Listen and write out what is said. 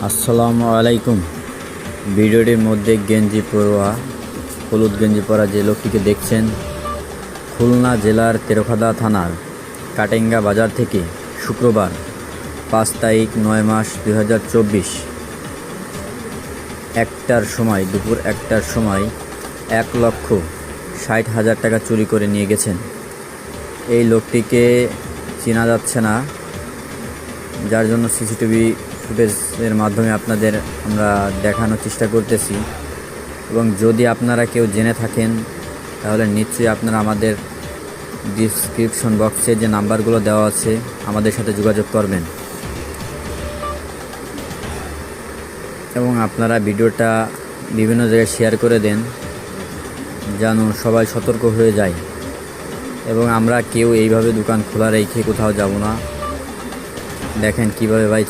আসসালামু আলাইকুম। ভিডিওটির মধ্যে হলুদ গেঞ্জি পরা যে লোকটিকে দেখছেন, খুলনা জেলার তেরখাদা থানার কাটেঙ্গা বাজার থেকে শুক্রবার 5 তারিখ 9 মাস 2024 দুপুর 1টার সময় 1,60,000 টাকা চুরি করে নিয়ে গেছেন। এই লোকটিকে চেনা যাচ্ছে না, যার জন্য সিসিটিভি ফুটেজের মাধ্যমে আপনাদের আমরা দেখানোর চেষ্টা করতেছি। এবং যদি আপনারা কেউ জেনে থাকেন তাহলে নিশ্চয়ই আপনারা আমাদের ডিসক্রিপশন বক্সে যে নাম্বারগুলো দেওয়া আছে আমাদের সাথে যোগাযোগ করবেন, এবং আপনারা ভিডিওটা বিভিন্ন জায়গায় শেয়ার করে দেন যেন সবাই সতর্ক হয়ে যায়। এবং আমরা কেউ এইভাবে দোকান খোলা রেখে কোথাও যাব না। দেখেন কিভাবে ভাই